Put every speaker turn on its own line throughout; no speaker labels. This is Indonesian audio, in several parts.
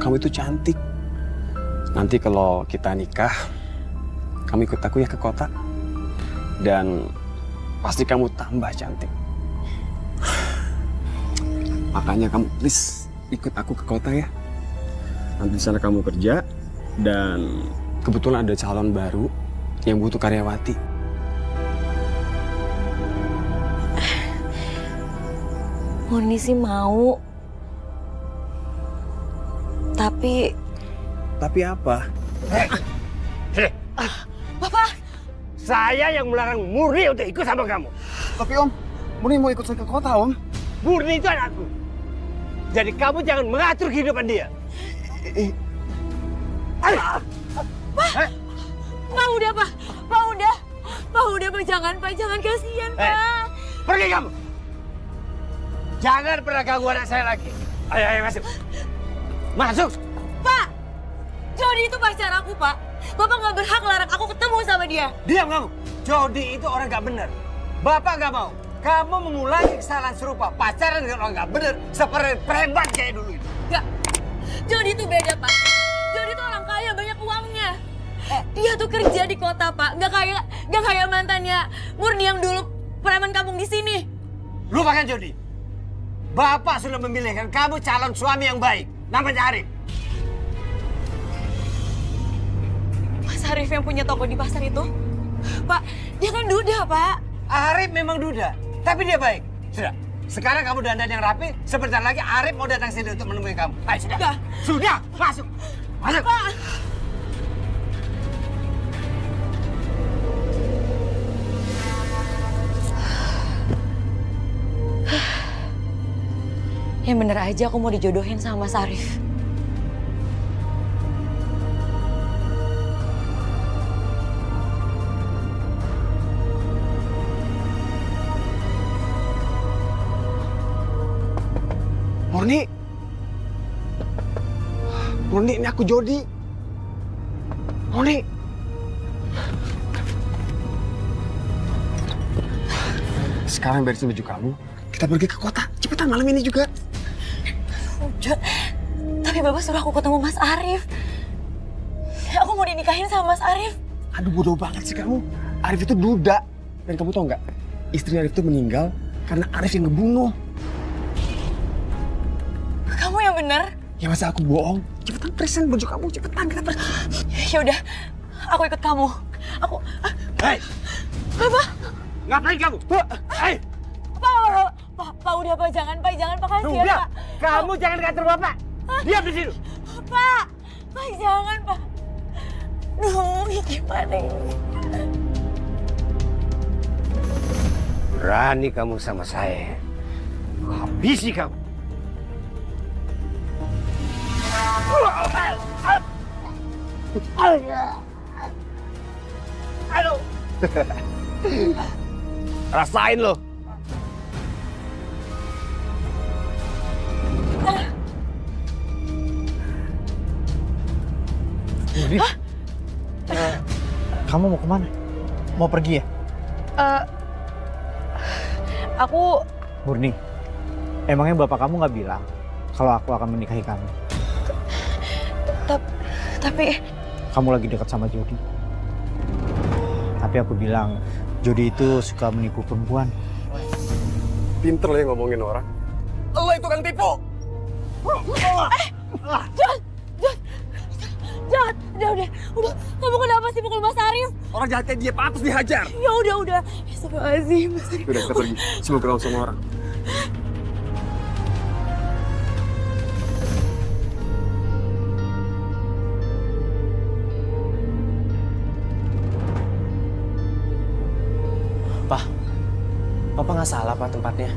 kamu itu cantik. Nanti kalau kita nikah, kamu ikut aku ya ke kota. Dan pasti kamu tambah cantik. Makanya kamu please ikut aku ke kota ya. Nanti di sana kamu kerja dan kebetulan ada calon baru yang butuh karyawati.
Murni sih mau. Tapi
apa?
Bapak,
Saya yang melarang Murni untuk ikut sama kamu.
Tapi Om, Murni mau ikut saya ke kota Om.
Murni itu anakku. Jadi kamu jangan mengatur kehidupan dia.
Pak udah Pak. Pak udah. Pak udah Pak, jangan Pak, jangan kasihan Pak.
Pergi kamu. Jangan pernah ganggu anak saya lagi. Ayo masuk. Masuk.
Pak, Jody itu pacar aku Pak. Bapak nggak berhak larang aku ketemu sama dia.
Diam kamu. Jody itu orang nggak benar. Bapak nggak mau kamu mengulangi kesalahan serupa, pacaran dengan orang nggak benar seperti preman kayak dulu itu.
Nggak. Jody itu beda Pak. Jody itu orang kaya, banyak uangnya. Dia tuh kerja di kota Pak. Nggak kayak mantannya Murni yang dulu preman kampung di sini.
Lupakan Jody. Bapak sudah memilihkan kamu calon suami yang baik. Namanya Arif.
Mas Arif yang punya toko di pasar itu? Pak, dia kan duda, Pak.
Arif memang duda, tapi dia baik. Sudah, sekarang kamu dandan yang rapi. Sebentar lagi Arif mau datang sini untuk menemui kamu. Ayo, sudah.
Enggak.
Sudah, masuk. Masuk.
Pak. Yang bener aja aku mau dijodohin sama Mas Arif.
Murni, ini aku Jody. Murni. Sekarang beresin baju kamu, kita pergi ke kota. Cepetan malam ini juga.
Udah, tapi Bapak suruh aku ketemu Mas Arif. Aku mau dinikahin sama Mas Arif.
Aduh, bodoh banget sih kamu. Arif itu duda. Dan kamu tau nggak? Istri Arif itu meninggal karena Arif yang ngebunuh.
Kamu yang bener.
Ya masa aku bohong? Cepetan present baju kamu, cepetan kita pergi.
Ya udah, aku ikut kamu. Aku.
Hei,
Bapak.
ngapain kamu? Hei,
Pak, udah Pak, jangan Pak, kasihan
sudah.
Pak.
Kamu jangan ngatur Bapak. Diam di situ.
Pak, jangan Pak. Duh, ya gimana ini?
Berani kamu sama saya. Habisi kamu. Aduh. Rasain lo.
Kamu mau kemana? Mau pergi ya?
Aku
Murni, emangnya bapak kamu nggak bilang kalau aku akan menikahi kamu?
tapi
Kamu lagi dekat sama Jody. Tapi aku bilang, Jody itu suka menipu perempuan.
Pinter lo yang ngomongin orang. Lo itu kan tipu.
jangan, udah. Kamu kenapa sih pukul Mas Arif?
Orang jahatnya dia pantas dihajar.
Ya udah. Astagfirullahaladzim, Mas Arif.
Udah kita pergi. Semua kenal sama orang.
Papa nggak salah Pak tempatnya.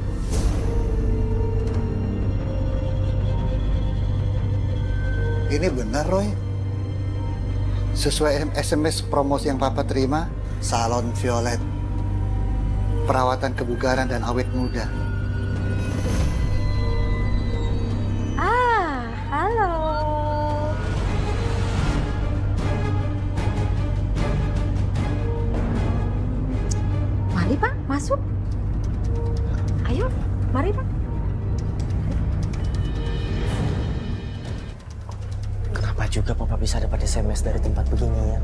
Ini benar Roy. Sesuai SMS promosi yang Papa terima, salon Violet. Perawatan kebugaran dan awet muda.
Halo. Mari Pak, masuk. Ayo, mari Pak.
Kenapa juga Papa bisa dapat SMS dari tempat beginian?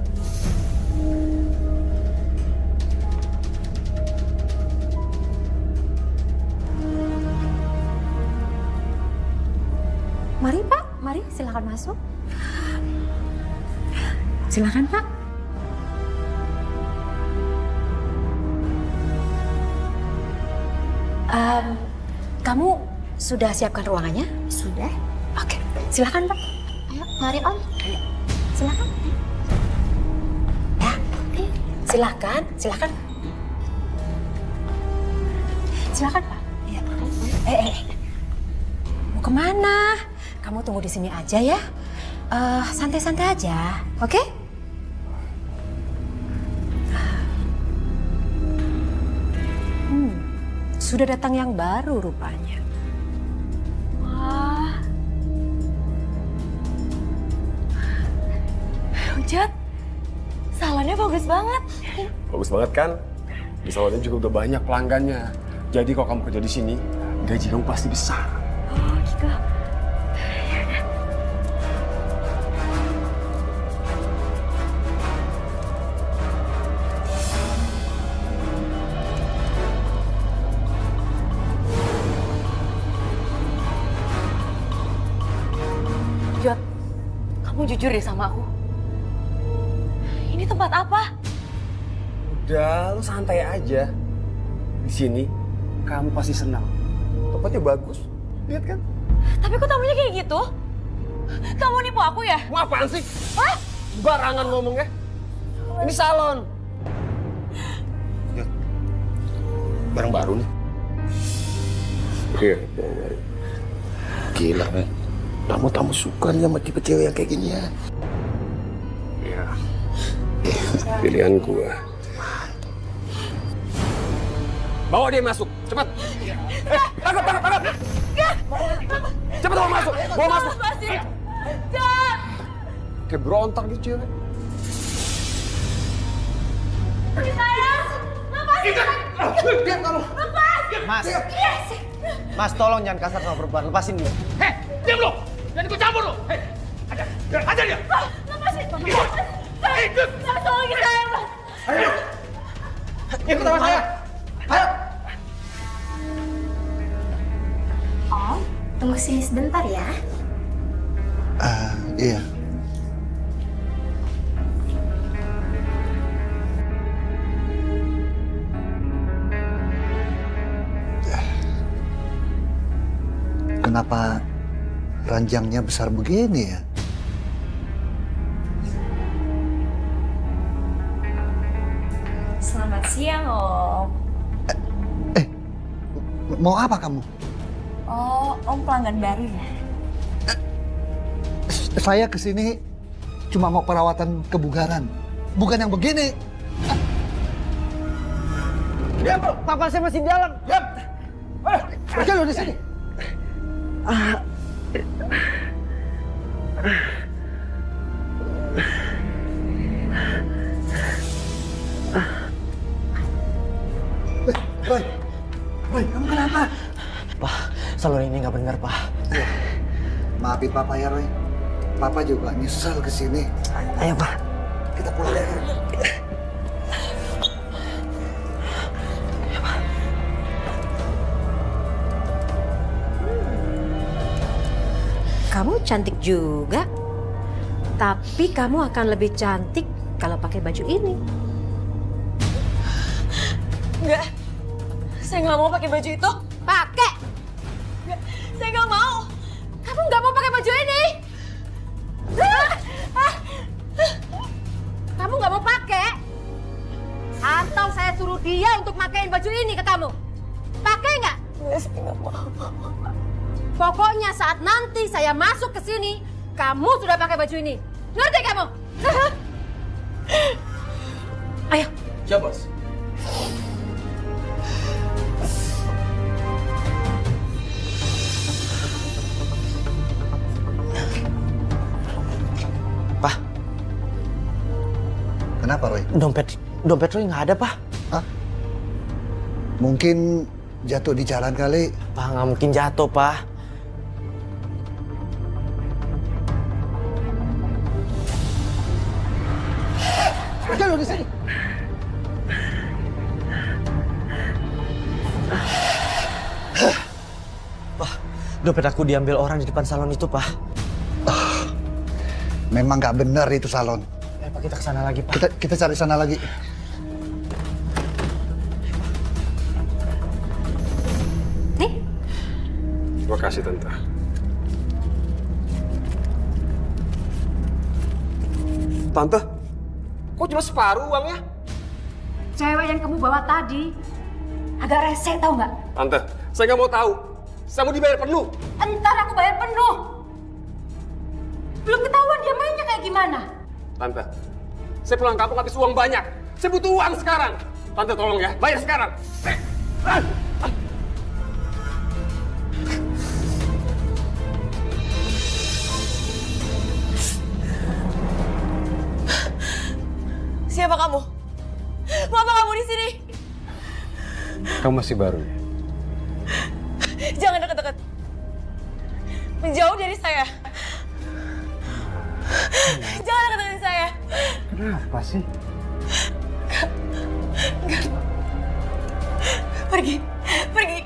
Mari Pak, mari silakan masuk. Silakan Pak. Kamu sudah siapkan ruangannya? Sudah. Oke, silakan Pak. Ayo, mari Om. Ayo, silakan. Ya, oke. Silakan, silakan. Silakan Pak. Iya. Mau kemana? Kamu tunggu di sini aja ya. Santai-santai aja, oke? Sudah datang yang baru rupanya. Wah. Ujat, salonnya bagus banget.
Bagus banget kan? Di salonnya juga udah banyak pelanggannya. Jadi kalau kamu kerja di sini, gaji kamu pasti besar.
Oh gitu. Jod, kamu jujur deh sama aku. Ini tempat apa?
Udah, lu santai aja. Di sini, kamu pasti senang. Tempatnya bagus, lihat kan?
Tapi kok tamunya kayak gitu? Kamu nipu aku ya?
Mau apaan sih?
Hah?
Barangan ngomongnya. Ini salon. Lihat, barang baru nih. Iya.
Gila, men. Tamu-tamu suka nih sama tipe cewek yang kayak gini ya.
Iya. Pilihan gua. Bawa dia masuk, cepat. Tangkap. Cepat bawa masuk, bawa masuk. Kayak berontak gitu cewek.
Mas, tolong jangan kasar sama perempuan. Lepasin dia.
Hei, diam lo! Jangan ikut campur lo! Hei, ajar dia!
Lepasin!
Ikut! Ikut!
Tolongin saya, Mas!
Ayo!
Ikut sama saya. Ayo.
Om, tunggu sini sebentar ya.
Iya. Kenapa ranjangnya besar begini ya?
Selamat siang, Om.
Mau apa kamu?
Oh, Om pelanggan baru ya?
Saya kesini cuma mau perawatan kebugaran, bukan yang begini.
Diam, papa saya masih di dalam. Diam.
Pergi lo di sini. Roy, kamu kenapa?
Pak, salon ini nggak benar, Pak.
Maafin Papa ya, Roy. Papa juga nyesel kesini.
Ayo, Pak.
Kita pulang deh.
Kamu cantik juga. Tapi kamu akan lebih cantik kalau pakai baju ini. Enggak. Saya nggak mau pakai baju itu. Pakai. Enggak, saya nggak mau. Kamu nggak mau pakai baju ini. Kamu nggak mau pakai? Atau saya suruh dia untuk pakaiin baju ini ke kamu? Pakai nggak? Saya nggak mau. Pokoknya saat nanti saya masuk ke sini, kamu sudah pakai baju ini. Ngerti kamu? Ayo.
Siap, Bos. Pak.
Kenapa, Roy?
Dompet Roy nggak ada, Pak.
Hah? Mungkin jatuh di jalan kali.
Pak, nggak mungkin jatuh, Pak.
lu di sini?
Pak, dompet aku diambil orang di depan salon itu, Pak.
Memang nggak benar itu salon.
Pak, kita ke sana lagi, Pak.
Kita cari sana lagi.
Nih,
Terima kasih, Tante. Tante, kok cuma separuh uangnya?
cewek yang kamu bawa tadi agak rese, tahu nggak?
Tante, saya nggak mau tahu. Saya mau dibayar penuh.
Entar aku bayar penuh. Belum ketahuan dia mainnya kayak gimana.
Tante, saya pulang kampung habis uang banyak. Saya butuh uang sekarang. Tante tolong ya, bayar sekarang.
Siapa kamu? Mengapa kamu di sini?
Kamu masih baru ya?
Jangan dekat-dekat. Menjauh dari saya. Jangan dekat-dekat saya.
Kenapa sih?
Pergi. Pergi.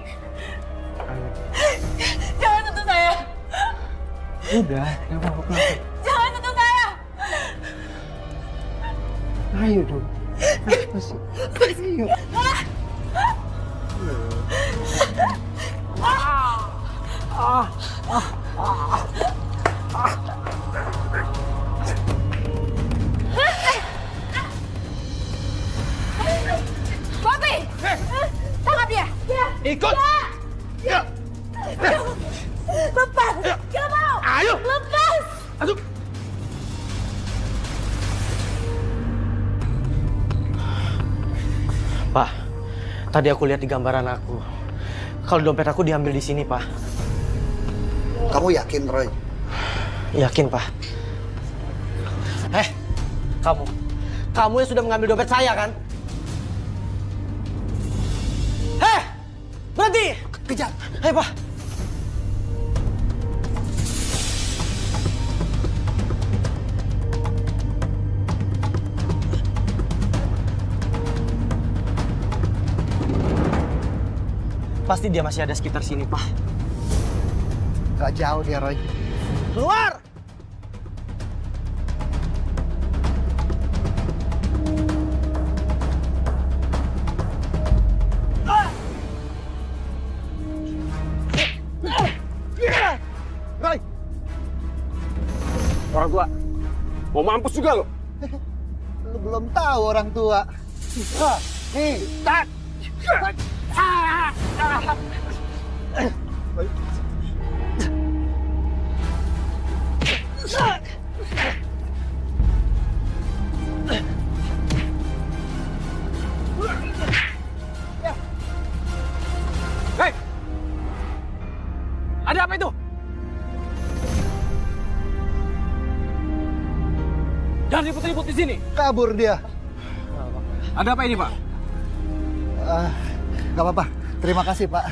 Jangan sentuh saya.
Udah, nggak apa-apa.
Jangan sentuh saya.
Ayo dong. Kenapa sih? Ayo.
Bobby! Tangkap dia!
Ikut! Ya.
Lepas! Gak mau!
Ayo!
Lepas!
Aduh!
Pak, tadi aku lihat di gambaran aku. Kalau dompet aku diambil di sini, Pak.
Kamu yakin, Roy?
Yakin, Pak. Kamu. Kamu yang sudah mengambil dompet saya, kan? Berhenti!
Kejar!
Pak. Pasti dia masih ada sekitar sini, Pak.
Gak jauh dia, Roy.
Keluar!
Roy! Orang tua, mau mampus juga lo.
Lu belum tahu orang tua. Nih, tat!
Hei! Ada apa itu? Jangan ribut-ribut di sini.
Kabur dia.
Ada apa ini, Pak?
Gak apa-apa. Terima kasih, Pak.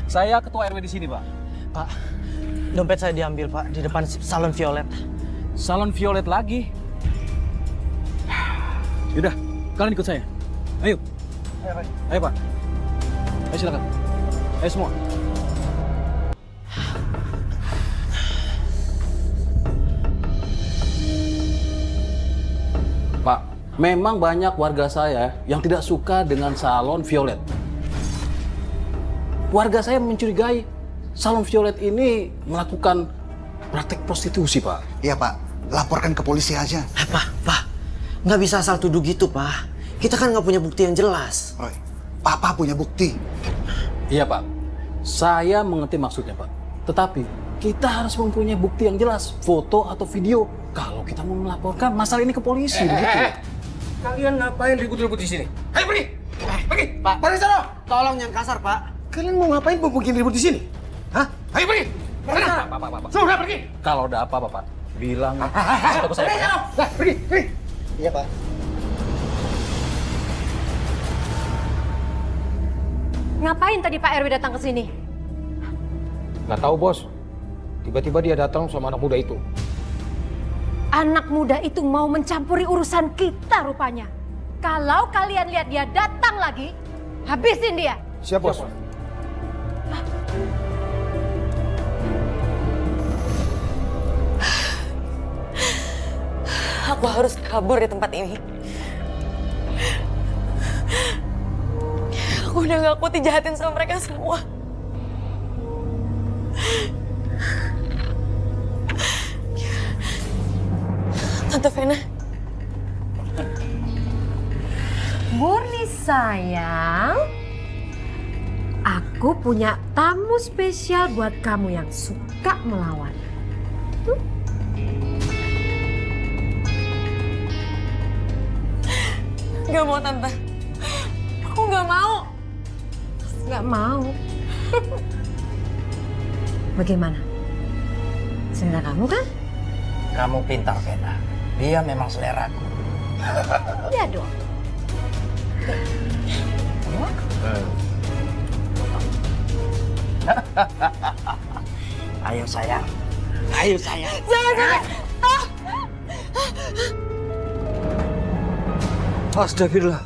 Saya ketua RW di sini, Pak.
Pak, dompet saya diambil, Pak, di depan salon Violet.
Salon Violet lagi. Yaudah, kalian ikut saya. Ayo. Ayo, Pak. Ayo silakan. Ayo semua. Pak, memang banyak warga saya yang tidak suka dengan salon Violet. Warga saya mencurigai salon Violet ini melakukan praktek prostitusi, Pak.
Iya, Pak. Laporkan ke polisi aja.
Pak, nggak bisa asal tuduh gitu, Pak. Kita kan nggak punya bukti yang jelas.
Roy, Papa punya bukti.
Iya, Pak. Saya mengerti maksudnya, Pak. Tetapi kita harus mempunyai bukti yang jelas, foto atau video. Kalau kita mau melaporkan masalah ini ke polisi, begitu.
Kalian ngapain ribut-ribut di sini? Ayo pergi! Pergi!
Pak,
Pergi sana!
tolong yang kasar, Pak.
Kalian mau ngapain bikin ribut di sini? Hah? Ayo pergi! Sana!
Pak.
Sudah pergi!
Kalau ada apa-apa, Pak, bilang
Pergi
ke saya.
sana! Nah, pergi! Pergi!
Iya, Pak.
Ngapain tadi Pak RW datang ke sini?
Nggak tahu, Bos. Tiba-tiba dia datang sama anak muda itu.
Anak muda itu mau mencampuri urusan kita rupanya. Kalau kalian lihat dia datang lagi, habisin dia.
Siap, Bos.
Aku harus kabur dari tempat ini. Aku udah gak kuat dijahatin sama mereka semua. Tante Vena.
Murni sayang, aku punya tamu spesial buat kamu yang suka melawan.
Gak mau, Tante. Aku gak mau.
Gak mau. Bagaimana? Selera kamu kan?
Kamu pintar, Vena. Dia memang seleraku.
Iya dong.
Ayo sayang. Ayo sayang.
Jangan.
Astagfirullah.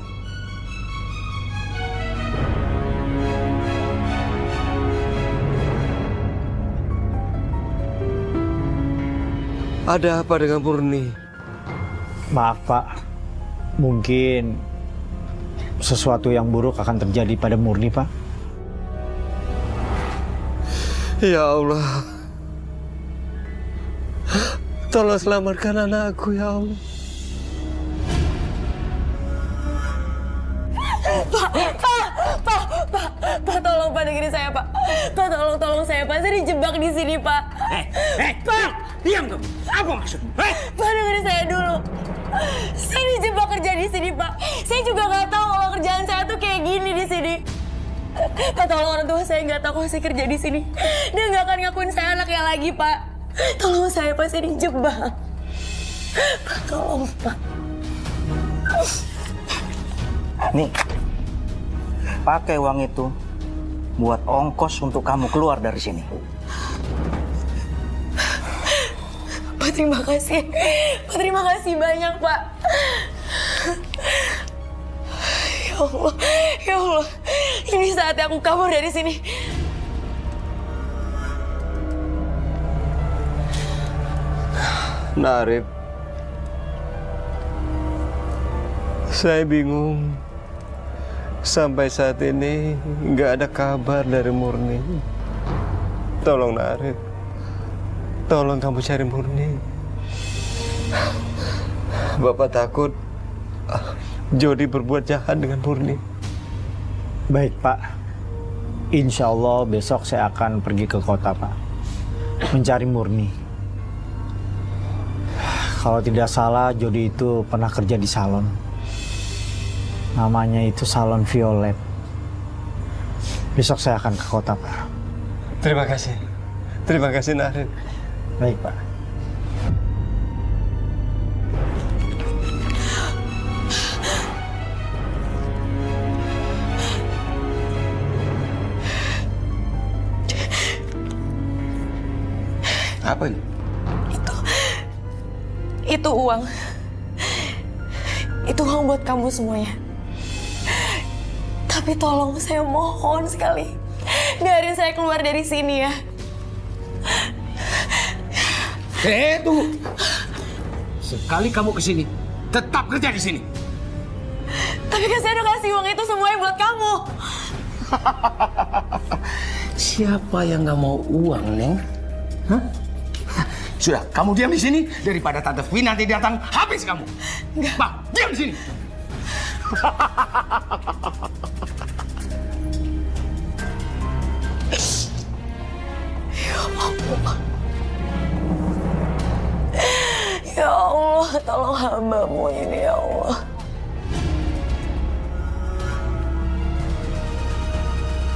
Ada apa dengan Murni?
Maaf Pak, mungkin sesuatu yang buruk akan terjadi pada Murni Pak.
Ya Allah. Tolong selamatkan anakku ya Allah.
Pak, tolong Pak dengerin saya Pak. Pak, tolong saya Pak. Saya dijebak di sini Pak. Pak,
Diam kamu. Apa maksudmu?
Pak dengerin saya dulu. Saya dijebak kerja di sini Pak. Saya juga nggak tahu kalau kerjaan saya tuh kayak gini di sini. Pak, tolong orang tua saya nggak tahu kalau saya kerja di sini. Dia nggak akan ngakuin saya anaknya lagi Pak. Tolong saya Pak, saya dijebak. Pak, tolong Pak.
Nih, pakai uang itu buat ongkos untuk kamu keluar dari sini.
Pak, terima kasih. Pak, terima kasih banyak, Pak. Ya Allah. Ini saatnya aku kabur dari sini.
Narib. Saya bingung. Sampai saat ini nggak ada kabar dari Murni. Tolong Narib. Tolong kamu cari Murni. Bapak takut Jody berbuat jahat dengan Murni.
Baik Pak, insya Allah besok saya akan pergi ke kota Pak, mencari Murni. Kalau tidak salah Jody itu pernah kerja di salon. Namanya itu Salon Violet. Besok saya akan ke kota Pak.
Terima kasih. Terima kasih Narib.
Baik Pak.
Apa ini?
Itu uang. Itu uang buat kamu semuanya. Tapi tolong, saya mohon sekali. Biarin saya keluar dari sini ya.
Tunggu. Sekali kamu ke sini, tetap kerja di sini.
Tapi kan saya udah kasih uang itu semuanya buat kamu.
Siapa yang nggak mau uang, Neng? Hah? Sudah, kamu diam di sini daripada Tante Vin nanti datang habis kamu.
Enggak.
Pak, diam di sini.
Ya Allah, tolong hamba-Mu ini ya Allah.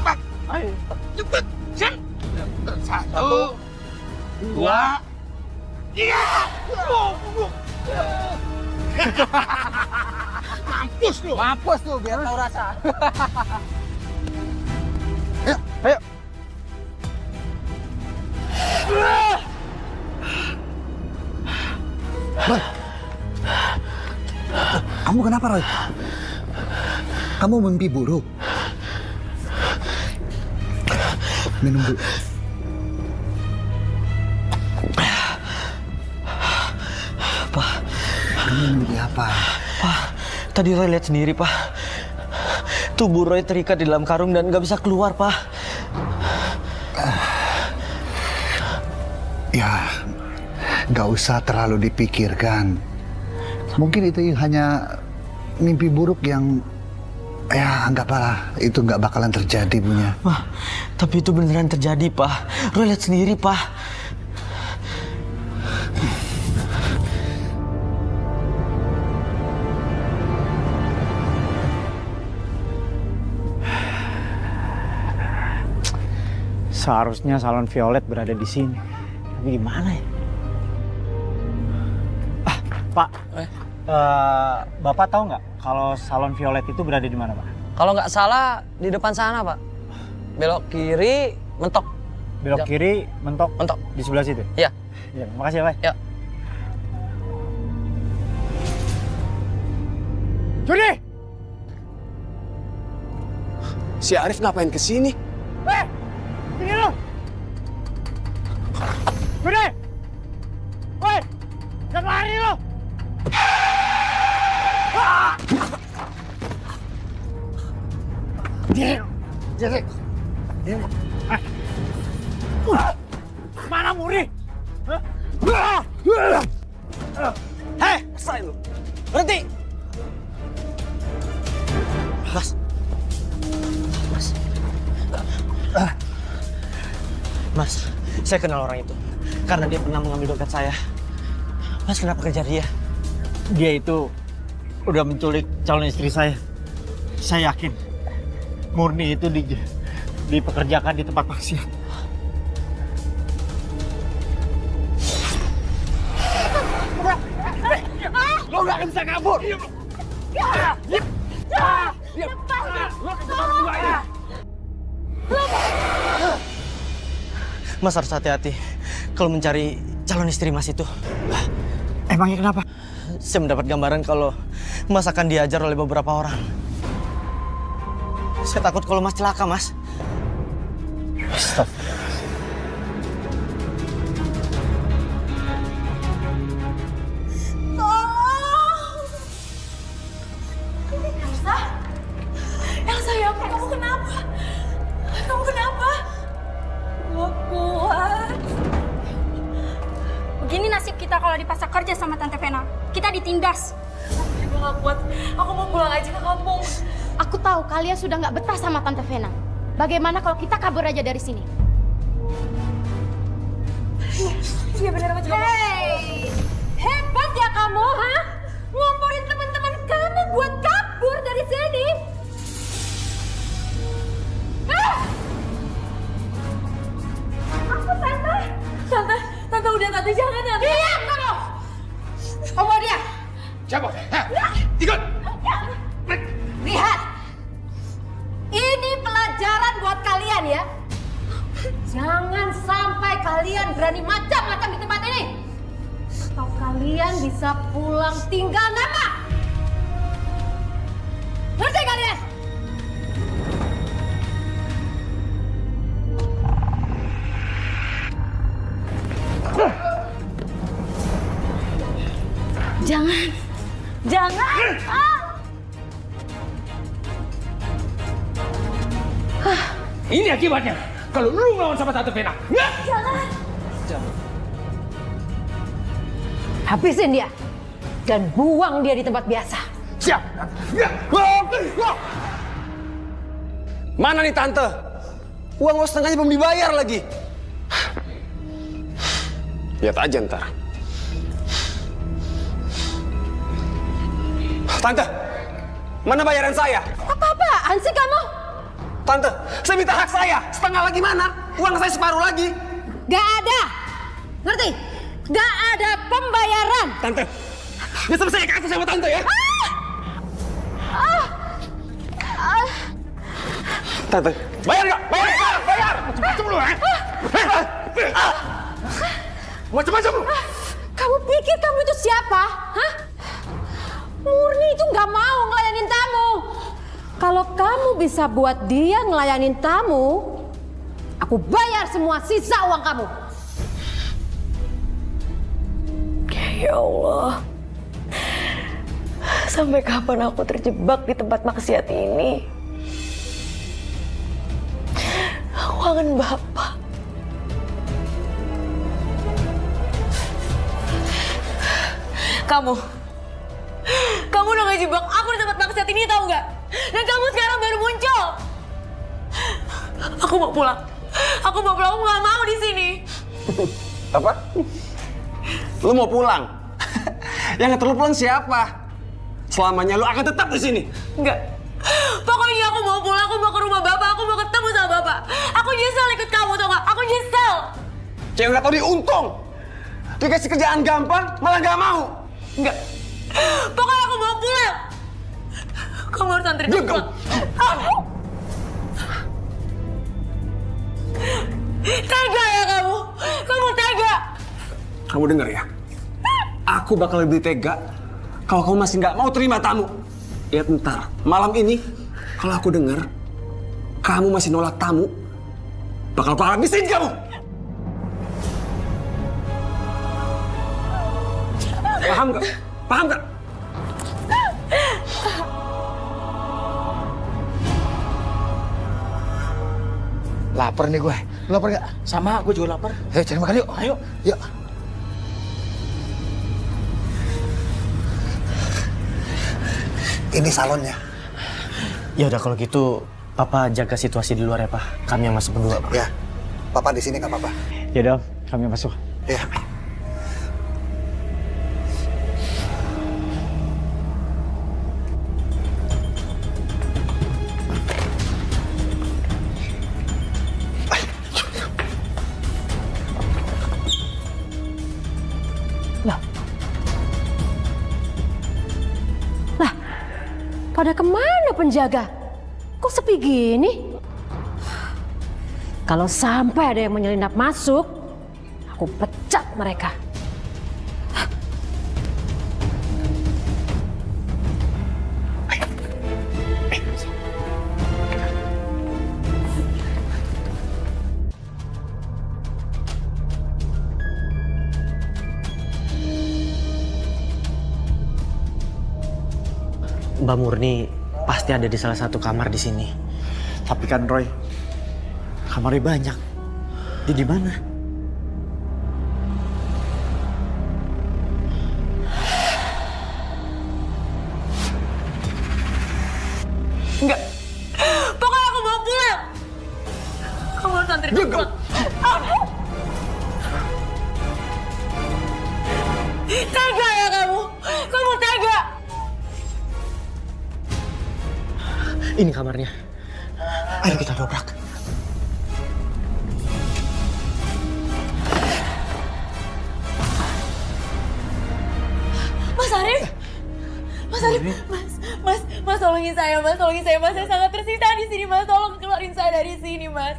Pak, ayo, cepat, Sen. 1, 2, 3. Mampus lu.
Mampus tuh, biar tahu rasa.
Ayo.
Kamu kenapa, Roy?
Kamu mimpi buruk. Minum dulu.
Pak,
Kamu mimpi apa?
Pak, tadi Roy lihat sendiri, Pak. Tubuh Roy terikat di dalam karung dan nggak bisa keluar, Pak.
Ya, nggak usah terlalu dipikirkan. Mungkin itu hanya mimpi buruk yang, ya anggaplah itu nggak bakalan terjadi punya.
Pak, tapi itu beneran terjadi, Pak. Roy lihat sendiri, Pak.
Seharusnya salon Violet berada di sini. Tapi gimana ya? Pak, Bapak tahu nggak kalau salon Violet itu berada di mana, Pak?
Kalau nggak salah di depan sana, Pak. Belok kiri, mentok.
Belok kiri, mentok.
Mentok.
Di sebelah situ?
Iya.
Ya, makasih ya, Pak.
Ya.
Juni! Si Arif ngapain kesini?
Sini lo! Juni! Woi! Jangan lari lo! Mana Muri?
Hei, rasain lu. Berhenti. Mas. Mas, saya kenal orang itu. Karena dia pernah mengambil dompet saya. Mas, kenapa kejar dia?
Dia itu udah menculik calon istri saya. Saya yakin Murni itu dipekerjakan di tempat maksiat. Lo gak akan bisa kabur.
Mas harus hati-hati kalau mencari calon istri Mas itu.
Emangnya kenapa?
Saya mendapat gambaran kalau Mas akan diajar oleh beberapa orang. Saya takut kalau Mas celaka, Mas.
Stop.
Elsa ya ampun, kamu kenapa? Kamu kenapa? Gak kuat.
Begini nasib kita kalau dipaksa kerja sama Tante Vena. Kita ditindas.
Aku juga gak kuat. Aku mau pulang aja ke kampung.
Aku tahu kalian sudah nggak betah sama Tante Vena. Bagaimana kalau kita kabur aja dari sini?
Iya benar aja.
Hei, hebat ya kamu, ha? Ngomporin teman-teman kamu buat kabur dari sini. Apa Tante?
Tante udah, Tante jangan, Tante.
Diam kamu! Kamu dia.
Siapa? Ikut!
Lihat. Ini pelajaran buat kalian ya. Jangan sampai kalian berani macam-macam di tempat ini. Atau kalian bisa pulang tinggal nama. Ngerti kalian?
Jangan. Jangan.
Ini akibatnya kalau lu ngelawan sama Tante Vena.
Jangan.
Habisin dia. Dan buang dia di tempat biasa.
Siap.
Mana nih Tante? Uang lo setengahnya belum dibayar lagi. Lihat aja ntar. Tante, mana bayaran saya?
Apa-apaan sih kamu?
Tante, saya minta hak saya. Setengah lagi mana? Uang saya separuh lagi.
Gak ada. Ngerti? Gak ada pembayaran.
Tante, ya sama saya ke atas sama Tante ya. Tante,
Bayar nggak? Bayar! Bayar! Macam-macam lu, Macam-macam lu!
Kamu pikir kamu itu siapa? Hah? Murni itu nggak mau ngelayanin kamu. Kalau kamu bisa buat dia ngelayanin tamu, aku bayar semua sisa uang kamu.
Ya Allah. Sampai kapan aku terjebak di tempat maksiat ini? Aku kangen Bapak. Kamu udah ngejebak aku di tempat maksiat ini, tahu nggak? Dan kamu sekarang baru muncul. Aku mau pulang. Aku nggak mau di sini.
Apa? Lu mau pulang? Yang ngeter lu pulang siapa? Selamanya lu akan tetap di sini.
Enggak. Pokoknya aku mau pulang, aku mau ke rumah Bapak, aku mau ketemu sama Bapak. Aku nyesel ikut kamu, tau nggak? Aku nyesel.
Cewek nggak tau diuntung. Dikasih kerjaan gampang, malah nggak mau.
Enggak. Pokoknya aku mau pulang. Kamu harus anterin aku pulang. Tega ya kamu? Kamu tega?
Kamu denger ya? Aku bakal lebih tega kalau kamu masih nggak mau terima tamu. Ya ntar, malam ini kalau aku denger kamu masih nolak tamu, bakal aku habisin kamu. Paham gak? Paham gak?
Lapar nih gue. Lu lapar gak?
Sama, gue juga lapar.
Ayo cari makan yuk.
Ayo.
Yuk.
Ini salonnya.
Ya udah kalau gitu Papa jaga situasi di luar ya Pak. Kami yang masuk berdua Pak.
Ya, Papa di sini nggak apa-apa.
Ya udah, kami yang masuk.
Ya.
Pada kemana penjaga? Kok sepi gini? Kalau sampai ada yang menyelinap masuk, aku pecat mereka.
Mbak Murni pasti ada di salah satu kamar di sini. Tapi kan Roy, kamarnya banyak. Dia di mana?
Enggak. Pokoknya aku mau pulang. Kamu harus anterin aku pulang. Tega ya kamu? Kamu tega?
Ini kamarnya. Ayo kita dobrak.
Mas Arif, Mas tolongin saya, Mas. Saya sangat tersiksa di sini, Mas. Tolong keluarin saya dari sini, Mas.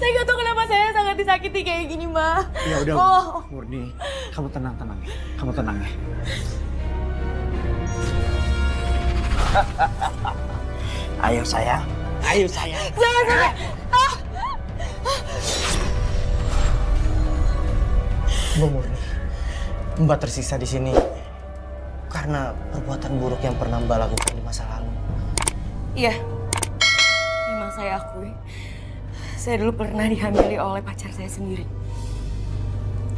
Saya nggak tahu kenapa saya sangat disakiti kayak gini, Mas.
Ya udah,
Oh.
Murni, kamu tenang ya. Kamu tenang ya. Ayo sayang.
Jangan.
Mbak Murni, Mbak tersiksa di sini karena perbuatan buruk yang pernah Mbak lakukan di masa lalu.
Iya, memang saya akui. Saya dulu pernah dihamili oleh pacar saya sendiri.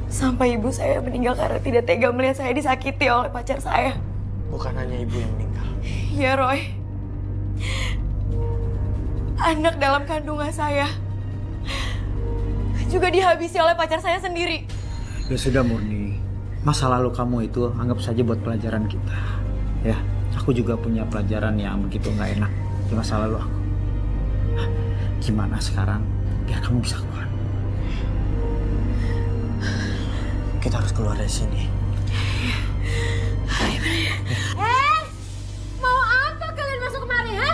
Sampai ibu saya meninggal karena tidak tega melihat saya disakiti oleh pacar saya.
Bukan hanya ibu yang meninggal.
Iya, Roy. Anak dalam kandungan saya juga dihabisi oleh pacar saya sendiri.
Ya sudah Murni, masa lalu kamu itu anggap saja buat pelajaran kita. Ya, aku juga punya pelajaran yang begitu nggak enak di masa lalu aku. Gimana sekarang biar kamu bisa keluar? Kita harus keluar dari sini.
Mau apa kalian masuk kemari, ha?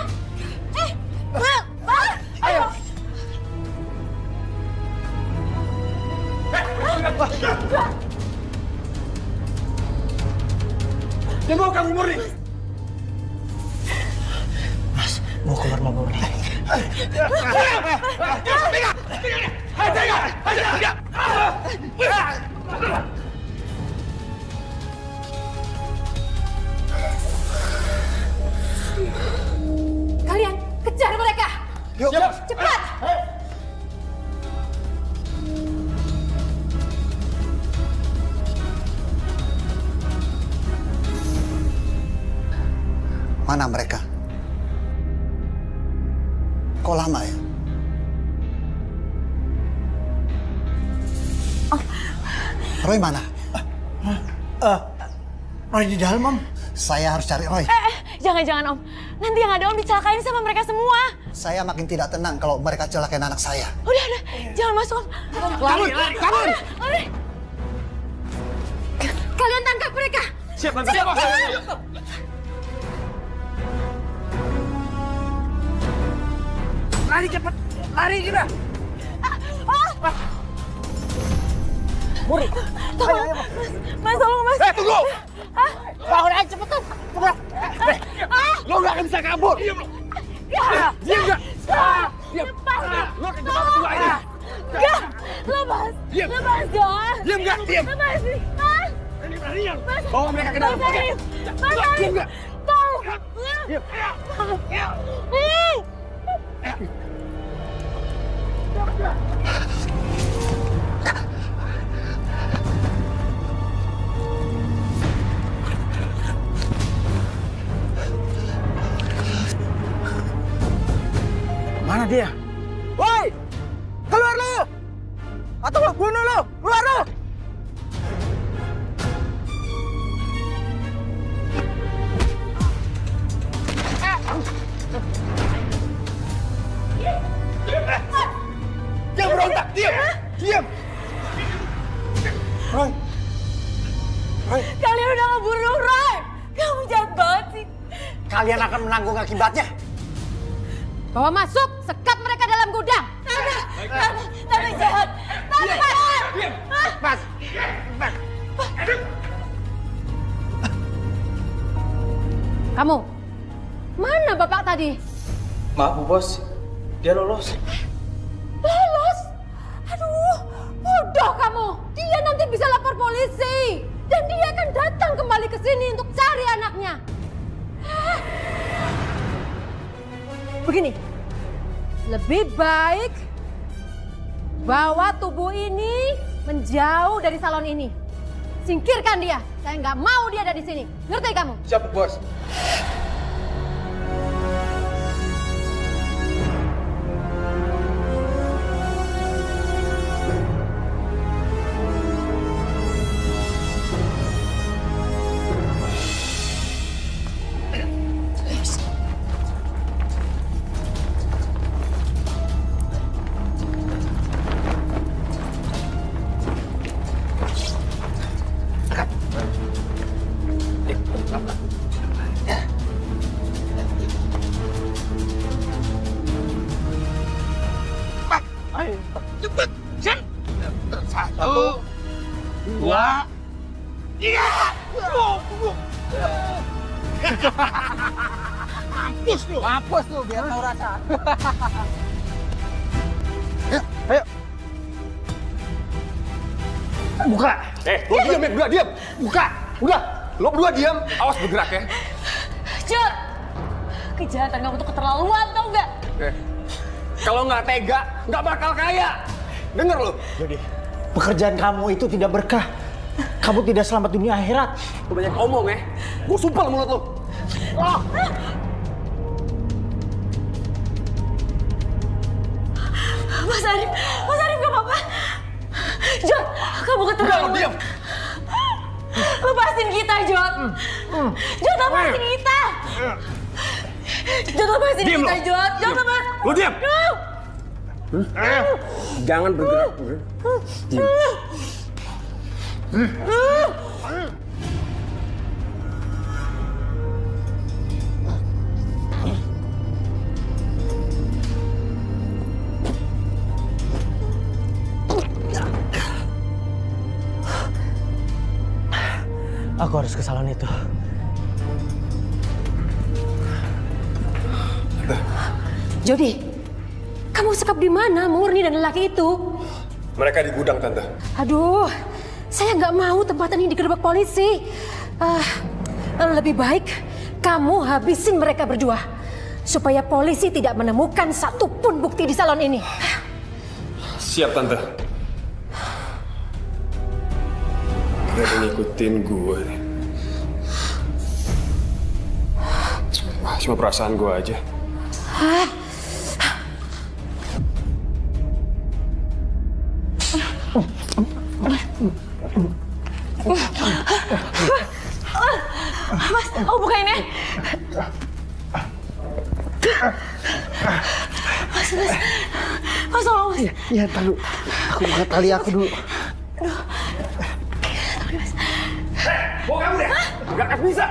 Ayo.
Yang mau kamu Murni?
Mau keluar mobil nih.
Kalian kejar mereka.
Yuk.
Cepat.
Mana mereka? Kok lama ya? Roy mana?
Roy di dalam, Om.
Saya harus cari Roy.
Jangan-jangan Om. Nanti yang ada Om dicelakain sama mereka semua.
Saya makin tidak tenang kalau mereka celakain anak saya.
Udah. Jangan masuk Om.
Lari!
Lari.
Kalian tangkap mereka.
Siap.
Lari cepat! Lari kita!
Mas, tolong Mas.
Tunggu! Bangun aja cepetan! Lo gak akan bisa kabur! Diam lo! Diam gak? Diam! Lo akan bisa kabur ini!
Gak! Lepas!
Diam!
Lepas dong!
Diam gak? Diam!
Lepas nih! Mas!
Berani-beranian! Bawa mereka ke dalam!
Mas Arif! Mas Arif!
Diam gak?
Tolong!
Diam! Mana dia? Woi! Keluar lu! Atau gua bunuh lu! Keluar lu! Diam berontak! Diam! Diam! Roy! Roy!
Kalian udah ngebunuh Roy! Kamu jahat banget sih!
Kalian akan menanggung akibatnya.
Bawa masuk, sekap mereka dalam gudang.
Tante jahat! Tante jahat!
Mas! Mas!
Kamu, mana bapak tadi?
Maaf Bu Bos, dia lolos.
Lolos? Aduh, bodoh kamu. Dia nanti bisa lapor polisi. Dan dia akan datang kembali ke sini untuk cari anaknya. Begini, lebih baik bawa tubuh ini menjauh dari salon ini. Singkirkan dia. Saya nggak mau dia ada di sini. Ngerti kamu?
Siap, Bos. Cepet, Sen. 1, 2, 3. Mampus lu biar tahu rasa. Ayo. Buka.
Lo diam ya, berdua diam.
Buka.
Udah, lo berdua diam. Awas bergerak ya.
Jod! Kejahatan kamu tuh keterlaluan tau nggak?
Kalau nggak tega, nggak bakal kaya. Dengar lo.
Jadi, pekerjaan kamu itu tidak berkah. Kamu tidak selamat dunia akhirat.
Lo banyak omong ya. Gue sumpel mulut lo.
Mas Arif gak apa-apa. Jod, kamu keterlaluan.
Udah, lo diam.
Lepasin kita, Jod. Jod, lepasin kita. Jod, lepasin
Diam
kita,
lo.
Jod. Jod, lepasin.
Lo diam. Jangan bergerak. Diam.
Aku harus ke salon itu.
Jody, kamu sekap di mana Murni dan lelaki itu?
Mereka di gudang, Tante.
Aduh, saya nggak mau tempatan ini digerebek polisi. Lebih baik kamu habisin mereka berdua. Supaya polisi tidak menemukan satupun bukti di salon ini.
Siap, Tante. Mereka ngikutin gue nih. Wah, cuma perasaan gue aja.
Mas, oh bukain ya. Mas, tolong mas.
Iya, tahu. Aku buka tali aku dulu.
Mau kamu deh? Gak akan bisa.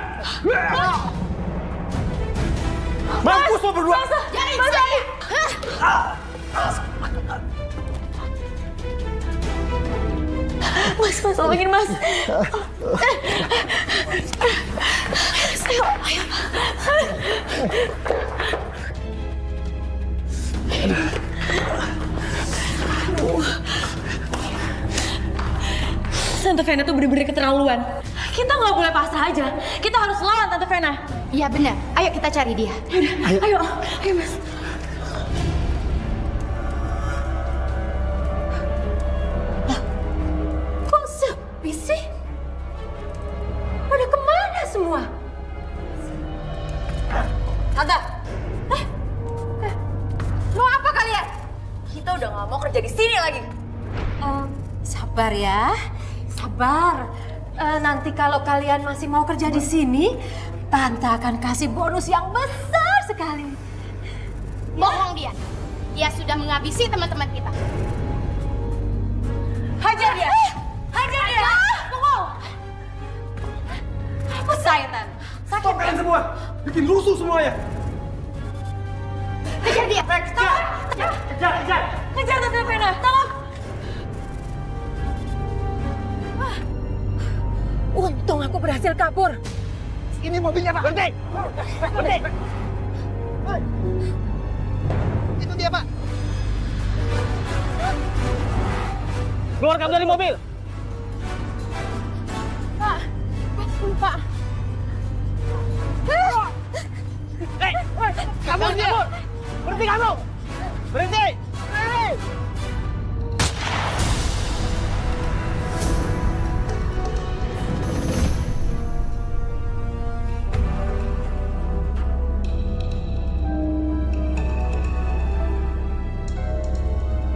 Mampus lo berdua.
Mas, tolongin mas. Ayo. Tante Vena tuh bener-bener keterlaluan. Kita nggak boleh pasrah aja. Kita harus lawan Tante Vena.
Iya benar. Ayo kita cari dia.
Ayo mas.
Kok sepi sih? Pada kemana semua?
Tante,
Mau apa kalian?
kita udah nggak mau kerja di sini lagi.
Sabar ya, sabar. Nanti kalau kalian masih mau kerja di sini, Tante akan kasih bonus yang besar sekali.
Bohong dia. Dia sudah menghabisi teman-teman kita.
Hajar dia. Hajar dia. Tunggu. Apa saya, Tan? Sakit.
Stop kalian semua. Bikin rusuh semuanya.
Kejar dia.
Kejar Tante Vena. Tolong.
Untung aku berhasil kabur.
Ini mobilnya, Pak. Berhenti! Berhenti! Itu dia, Pak.
Keluar kamu dari mobil.
Pak.
Kabur dia. Berhenti kamu. Berhenti.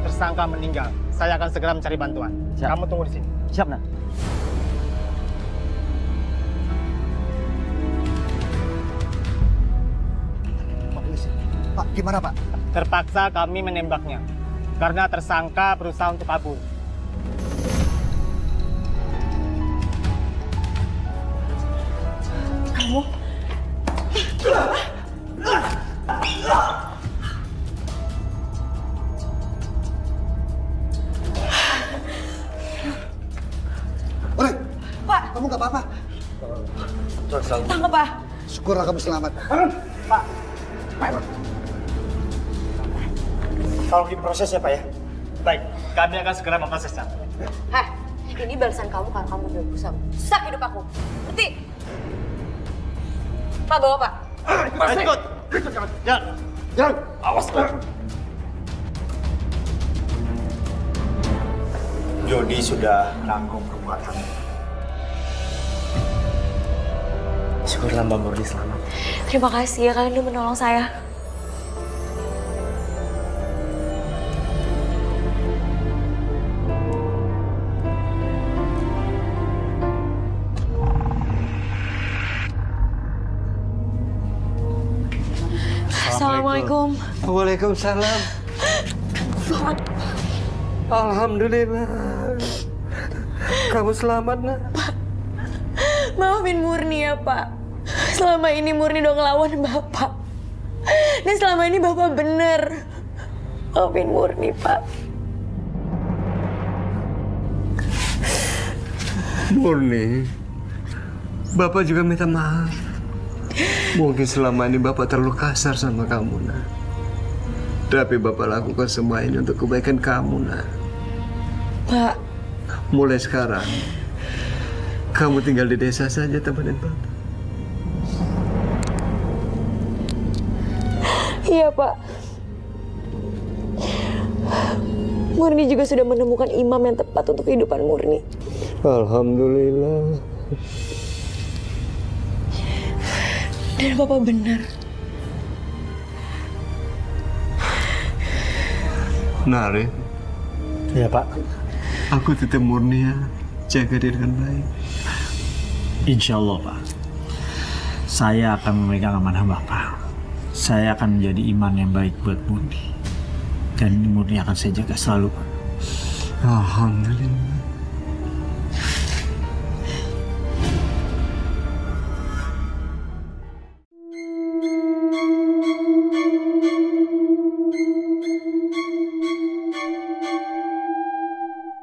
Tersangka meninggal. Saya akan segera mencari bantuan.
Siap.
Kamu tunggu di sini.
Siap, Nak.
Pak, gimana, Pak?
Terpaksa kami menembaknya karena tersangka berusaha untuk kabur.
Kamu.
Ore,
Pak,
kamu nggak apa-apa?
tangkap Pak.
Syukurlah kamu selamat.
Tolong diproses ya Pak ya. Baik, kami akan segera memprosesnya.
Hah, ini balasan kamu karena kamu udah berusaha merusak hidup aku. Ngerti? Pak, bawa Pak.
Ayo ikut. Jalan. Jalan. Awas kau.
Jody sudah menanggung perbuatannya.
Syukurlah Mbak Murni selamat.
Terima kasih ya kalian udah menolong saya. Assalamualaikum.
Waalaikumsalam. Alhamdulillah. Kamu selamat, Nak.
Maafin Murni ya, Pak. Selama ini Murni udah ngelawan Bapak. Dan selama ini Bapak bener. Maafin Murni, Pak.
Murni, Bapak juga minta maaf.
Mungkin selama ini Bapak terlalu kasar sama kamu, Nak. Tapi Bapak lakukan semua ini untuk kebaikan kamu, Nak.
Pak.
Mulai sekarang, kamu tinggal di desa saja, temenin Bapak.
Iya, Pak. Murni juga sudah menemukan imam yang tepat untuk kehidupan Murni.
Alhamdulillah.
Dan Bapak benar.
Nari.
Iya, Pak.
Aku titip Murni ya. Jaga dia dengan baik.
Insya Allah, Pak. Saya akan memegang amanah Bapak. Saya akan menjadi iman yang baik buat Murni. Dan Murni akan saya jaga selalu, Pak.
Alhamdulillah.